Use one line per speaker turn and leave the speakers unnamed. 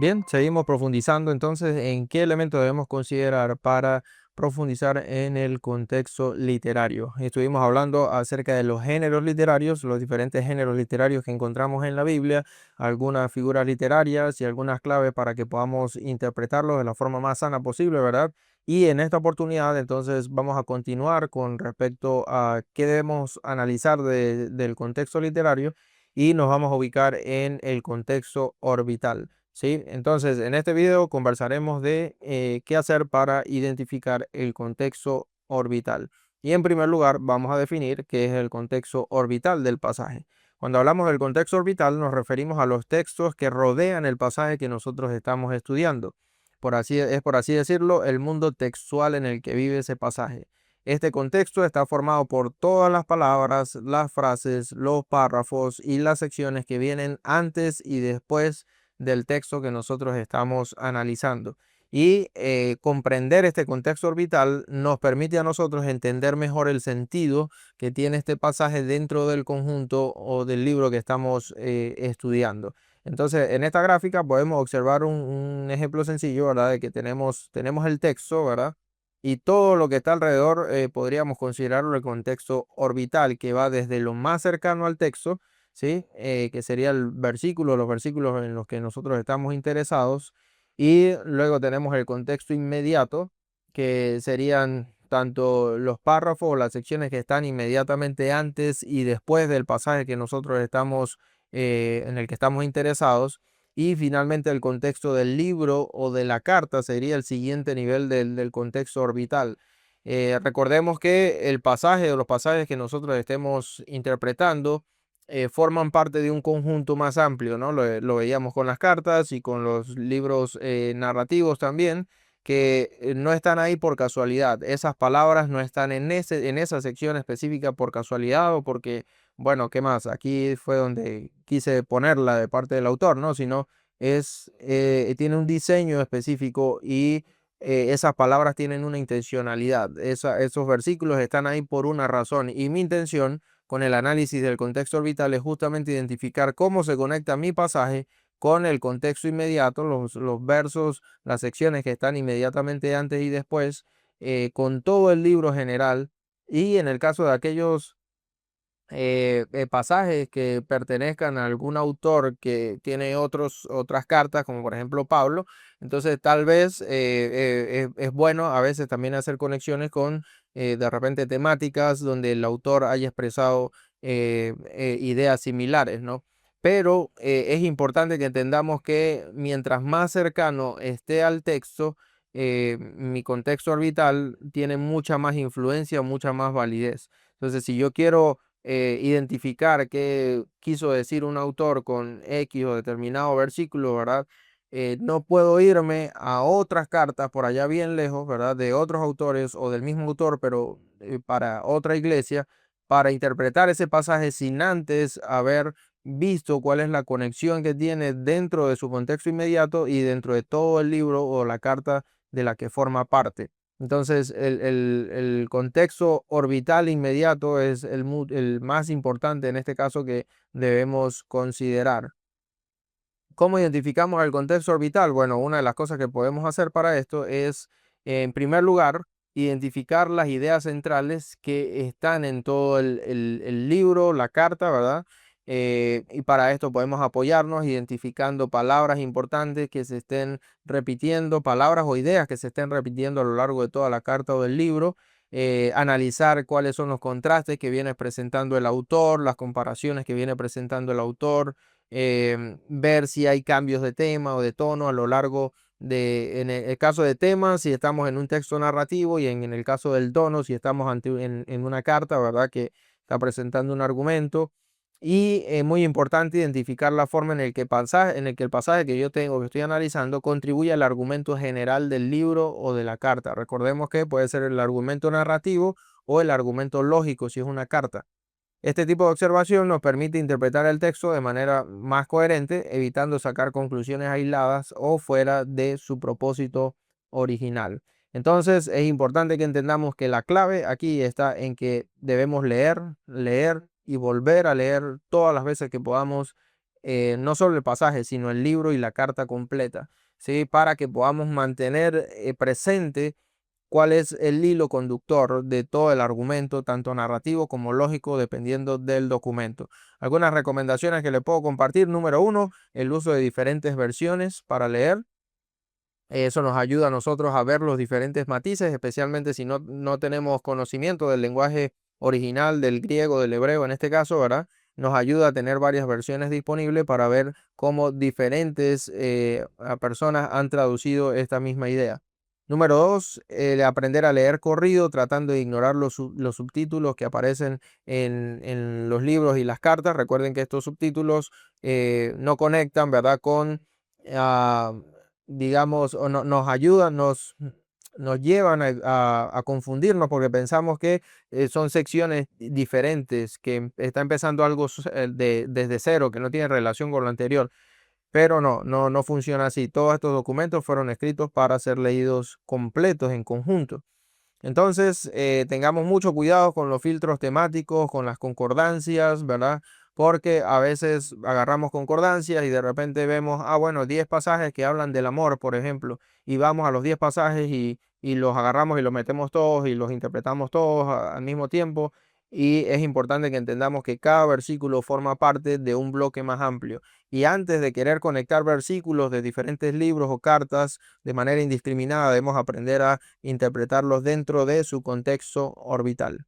Bien, seguimos profundizando entonces en qué elementos debemos considerar para profundizar en el contexto literario. Estuvimos hablando acerca de los géneros literarios, los diferentes géneros literarios que encontramos en la Biblia, algunas figuras literarias y algunas claves para que podamos interpretarlos de la forma más sana posible, ¿verdad? Y en esta oportunidad entonces vamos a continuar con respecto a qué debemos analizar del contexto literario y nos vamos a ubicar en el contexto orbital. Sí, entonces en este video conversaremos de qué hacer para identificar el contexto orbital. Y en primer lugar vamos a definir qué es el contexto orbital del pasaje. Cuando hablamos del contexto orbital nos referimos a los textos que rodean el pasaje que nosotros estamos estudiando. Por así decirlo, el mundo textual en el que vive ese pasaje. Este contexto está formado por todas las palabras, las frases, los párrafos y las secciones que vienen antes y después del texto que nosotros estamos analizando. Y comprender este contexto orbital nos permite a nosotros entender mejor el sentido que tiene este pasaje dentro del conjunto o del libro que estamos estudiando. Entonces, en esta gráfica podemos observar un ejemplo sencillo, ¿verdad? De que tenemos el texto, ¿verdad? Y todo lo que está alrededor podríamos considerarlo el contexto orbital, que va desde lo más cercano al texto, ¿sí? Que sería el versículo, los versículos en los que nosotros estamos interesados. Y luego tenemos el contexto inmediato, que serían tanto los párrafos o las secciones que están inmediatamente antes y después del pasaje que nosotros estamos, en el que estamos interesados. Y finalmente el contexto del libro o de la carta sería el siguiente nivel del contexto orbital. Recordemos que el pasaje o los pasajes que nosotros estemos interpretando forman parte de un conjunto más amplio, ¿no? Lo veíamos con las cartas y con los libros narrativos también, que no están ahí por casualidad. Esas palabras no están en esa sección específica por casualidad o porque, bueno, ¿qué más? Aquí fue donde quise ponerla de parte del autor, ¿no? Sino tiene un diseño específico y esas palabras tienen una intencionalidad. Esos versículos están ahí por una razón y mi intención con el análisis del contexto orbital es justamente identificar cómo se conecta mi pasaje con el contexto inmediato, los versos, las secciones que están inmediatamente antes y después, con todo el libro general. Y en el caso de aquellos pasajes que pertenezcan a algún autor que tiene otras cartas, como por ejemplo Pablo, entonces tal vez es bueno a veces también hacer conexiones con de repente temáticas donde el autor haya expresado ideas similares, ¿no? Pero es importante que entendamos que mientras más cercano esté al texto, mi contexto orbital tiene mucha más influencia, mucha más validez. Entonces, si yo quiero identificar qué quiso decir un autor con X o determinado versículo, ¿verdad? No puedo irme a otras cartas por allá bien lejos, ¿verdad? De otros autores o del mismo autor, pero para otra iglesia, para interpretar ese pasaje sin antes haber visto cuál es la conexión que tiene dentro de su contexto inmediato y dentro de todo el libro o la carta de la que forma parte. Entonces, el contexto orbital inmediato es el más importante en este caso que debemos considerar. ¿Cómo identificamos el contexto orbital? Bueno, una de las cosas que podemos hacer para esto es, en primer lugar, identificar las ideas centrales que están en todo el libro, la carta, ¿verdad? Y para esto podemos apoyarnos identificando palabras importantes que se estén repitiendo, palabras o ideas que se estén repitiendo a lo largo de toda la carta o del libro. Analizar cuáles son los contrastes que viene presentando el autor, las comparaciones que viene presentando el autor, ver si hay cambios de tema o de tono a lo largo en el caso de temas, si estamos en un texto narrativo y en el caso del tono, si estamos en una carta, ¿verdad? Que está presentando un argumento. Y es muy importante identificar la forma en el que el pasaje que yo tengo, que estoy analizando, contribuye al argumento general del libro o de la carta. Recordemos que puede ser el argumento narrativo o el argumento lógico si es una carta. Este tipo de observación nos permite interpretar el texto de manera más coherente, evitando sacar conclusiones aisladas o fuera de su propósito original. Entonces, es importante que entendamos que la clave aquí está en que debemos leer, leer y volver a leer todas las veces que podamos no solo el pasaje, sino el libro y la carta completa, ¿sí? Para que podamos mantener presente cuál es el hilo conductor de todo el argumento, tanto narrativo como lógico, dependiendo del documento. Algunas recomendaciones que le puedo compartir. Número uno, el uso de diferentes versiones para leer. Eso nos ayuda a nosotros a ver los diferentes matices, especialmente si no tenemos conocimiento del lenguaje original, del griego, del hebreo en este caso, ¿verdad? Nos ayuda a tener varias versiones disponibles para ver cómo diferentes personas han traducido esta misma idea. Número dos, aprender a leer corrido, tratando de ignorar los subtítulos que aparecen en los libros y las cartas. Recuerden que estos subtítulos no conectan, ¿verdad? Con ah, digamos, o nos ayudan, nos llevan a confundirnos porque pensamos que son secciones diferentes, que está empezando algo desde cero, que no tiene relación con lo anterior. Pero no funciona así. Todos estos documentos fueron escritos para ser leídos completos en conjunto. Entonces, tengamos mucho cuidado con los filtros temáticos, con las concordancias, ¿verdad? Porque a veces agarramos concordancias y de repente vemos, bueno, 10 pasajes que hablan del amor, por ejemplo, y vamos a los 10 pasajes y los agarramos y los metemos todos y los interpretamos todos al mismo tiempo. Y es importante que entendamos que cada versículo forma parte de un bloque más amplio. Y antes de querer conectar versículos de diferentes libros o cartas de manera indiscriminada, debemos aprender a interpretarlos dentro de su contexto orbital.